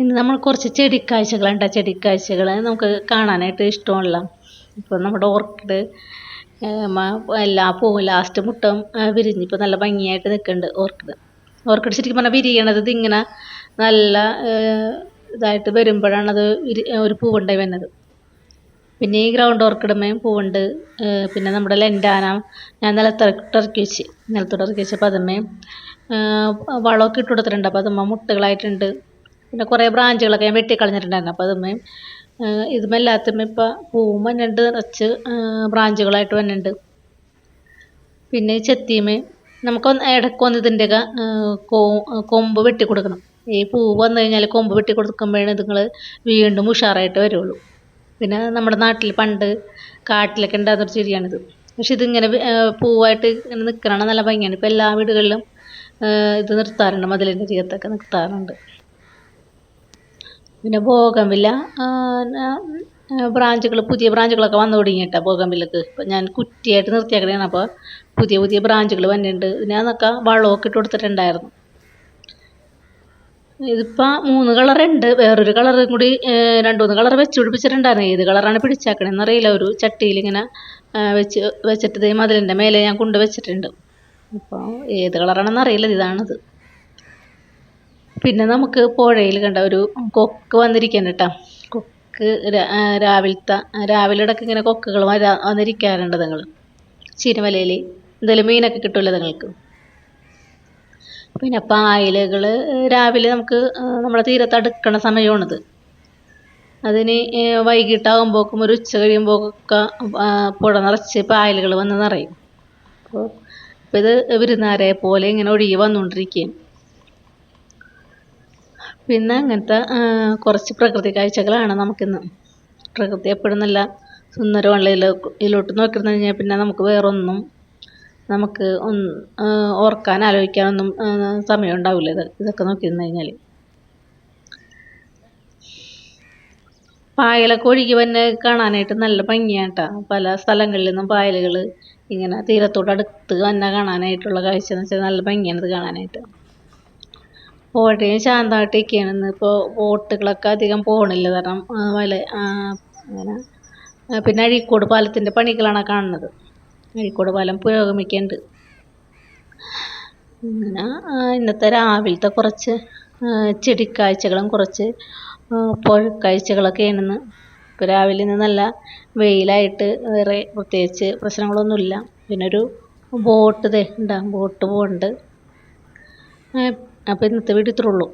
ഇന്ന് നമ്മൾ കുറച്ച് ചെടിക്കാഴ്ചകളുണ്ട്. ആ ചെടിക്കാഴ്ചകൾ നമുക്ക് കാണാനായിട്ട് ഇഷ്ടമുള്ള ഇപ്പോൾ നമ്മുടെ ഓർക്കിഡ് എല്ലാ പൂവും ലാസ്റ്റ് മുട്ടം വിരിഞ്ഞ് ഇപ്പോൾ നല്ല ഭംഗിയായിട്ട് നിൽക്കുന്നുണ്ട് ഓർക്കിഡ്. ഓർക്കിഡ് ശരിക്കും പറഞ്ഞാൽ വിരിയണത് ഇതിങ്ങനെ നല്ല ഇതായിട്ട് വരുമ്പോഴാണത് ഒരു പൂവുണ്ടായി വരുന്നത്. പിന്നെ ഈ ഗ്രൗണ്ട് ഓർക്കിഡുമേയും പൂവുണ്ട്. പിന്നെ നമ്മുടെ ലെൻഡാന ഞാൻ നിലത്തിറക്കി വെച്ചപ്പോൾ അതുമേയും വളമൊക്കെ ഇട്ട് കൊടുത്തിട്ടുണ്ട്. അപ്പോൾ അതുമ്മ മുട്ടുകളായിട്ടുണ്ട്. പിന്നെ കുറേ ബ്രാഞ്ചുകളൊക്കെ ഞാൻ വെട്ടിക്കളഞ്ഞിട്ടുണ്ടായിരുന്നു. അപ്പോൾ അതുമേയും ഇതുമെല്ലാത്തുമ്മേ ഇപ്പോൾ പൂവും വന്നിട്ടുണ്ട്, നിറച്ച് ബ്രാഞ്ചുകളായിട്ട് വന്നിട്ടുണ്ട്. പിന്നെ ഈ ചെത്തിയുമേയും ഇടയ്ക്കൊന്ന് ഇതിൻ്റെയൊക്കെ കൊമ്പ് വെട്ടി കൊടുക്കണം. ഈ പൂവ് വന്നു കഴിഞ്ഞാൽ കൊമ്പ് വെട്ടി കൊടുക്കുമ്പോഴാണ് ഇതുങ്ങൾ വീണ്ടും ഉഷാറായിട്ട് വരുള്ളൂ. പിന്നെ നമ്മുടെ നാട്ടിൽ പണ്ട് കാട്ടിലൊക്കെ ഉണ്ടാകുന്നൊരു ചെടിയാണിത്. പക്ഷെ ഇതിങ്ങനെ പൂവായിട്ട് ഇങ്ങനെ നിൽക്കണ നല്ല ഭംഗിയാണ്. ഇപ്പോൾ എല്ലാ വീടുകളിലും ഇത് നിർത്താറുണ്ട്, മതിലിൻ്റെ അരികത്തൊക്കെ നിർത്താറുണ്ട്. പിന്നെ ബോഗൺവില്ല പുതിയ ബ്രാഞ്ചുകളൊക്കെ വന്നു തുടങ്ങിയിട്ടാണ് ബോഗൺവില്ലക്ക്. ഇപ്പം ഞാൻ കുറ്റിയായിട്ട് നിർത്തിയേക്കണതാണ്. അപ്പോൾ പുതിയ പുതിയ ബ്രാഞ്ചുകൾ വന്നിട്ടുണ്ട്. ഇതിനകത്തൊക്കെ വളമൊക്കെ ഇട്ട് കൊടുത്തിട്ടുണ്ടായിരുന്നു. ഇതിപ്പോൾ 3 കളറുണ്ട്. വേറൊരു കളറും കൂടി 2-3 കളർ വെച്ച് പിടിപ്പിച്ചിട്ടുണ്ടായിരുന്നു. ഏത് കളറാണ് പിടിച്ചേക്കണമെന്ന് അറിയില്ല. ഒരു ചട്ടിയിൽ ഇങ്ങനെ വെച്ചിട്ട് ഇതേ മതിലിൻ്റെ മേലെ ഞാൻ കൊണ്ടുവച്ചിട്ടുണ്ട്. അപ്പോൾ ഏത് കളറാണെന്ന് അറിയില്ല. ഇതാണിത്. പിന്നെ നമുക്ക് പുഴയിൽ കണ്ട ഒരു കൊക്ക് വന്നിരിക്കുന്നുണ്ട് കേട്ടോ. കൊക്ക് രാവിലെ ഇടയ്ക്ക് ഇങ്ങനെ കൊക്കുകൾ വന്നിരിക്കാറുണ്ട്. നിങ്ങൾ ചീനവലയിൽ എന്തെങ്കിലും മീനൊക്കെ കിട്ടുമല്ലോ നിങ്ങൾക്ക്. പിന്നെ പായലുകൾ രാവിലെ നമുക്ക് നമ്മുടെ തീരത്ത് അടുക്കണ സമയമാണിത്. അതിന് വൈകിട്ടാകുമ്പോഴേക്കും ഒരു ഉച്ച കഴിയുമ്പോഴൊക്കെ പുഴ നിറച്ച് പായലുകൾ വന്ന് നിറയും. അപ്പോൾ ഇത് വിരുന്നാരെ പോലെ ഇങ്ങനെ ഒഴുകി വന്നുകൊണ്ടിരിക്കുകയും. പിന്നെ അങ്ങനത്തെ കുറച്ച് പ്രകൃതി കാഴ്ചകളാണ് നമുക്കിന്ന്. പ്രകൃതി എപ്പോഴും നല്ല സുന്ദരമുള്ള ഇതിലോട്ട് നോക്കിയിരുന്നു കഴിഞ്ഞാൽ പിന്നെ നമുക്ക് വേറൊന്നും നമുക്ക് ഓർക്കാൻ ആലോചിക്കാനൊന്നും സമയം ഉണ്ടാവില്ല. ഇതൊക്കെ നോക്കിയിരുന്നു കഴിഞ്ഞാൽ പായലൊക്കെ ഒഴുകി വന്ന് കാണാനായിട്ട് നല്ല ഭംഗിയാണ് കേട്ടോ. പല സ്ഥലങ്ങളിൽ നിന്നും പായലുകൾ ഇങ്ങനെ തീരത്തോട് അടുത്ത് വന്നെ കാണാനായിട്ടുള്ള കാഴ്ച എന്ന് വെച്ചാൽ നല്ല ഭംഗിയാണ് ഇത് കാണാനായിട്ട്. പുഴയും ശാന്തമായിട്ടിരിക്കുകയാണ്. ഇപ്പോൾ ബോട്ടുകളൊക്കെ അധികം പോകണില്ല, കാരണം അങ്ങനെ. പിന്നെ അഴീക്കോട് പാലത്തിൻ്റെ പണികളാണ് കാണുന്നത്. അഴീക്കോട് പാലം പുരോഗമിക്കുന്നുണ്ട്. അങ്ങനെ ഇന്നത്തെ രാവിലത്തെ കുറച്ച് ചെടിക്കാഴ്ചകളും കുറച്ച് പുഴക്കാഴ്ചകളൊക്കെയാണെന്ന്. ഇപ്പോൾ രാവിലെ ഇന്ന് നല്ല വെയിലായിട്ട് വേറെ പ്രത്യേകിച്ച് പ്രശ്നങ്ങളൊന്നുമില്ല. പിന്നെ ഒരു ബോട്ട് ബോട്ട് പോകുന്നുണ്ട്. അപ്പോൾ ഇന്നത്തെ വീഡിയോ ഇത്രേ ഉള്ളൂ.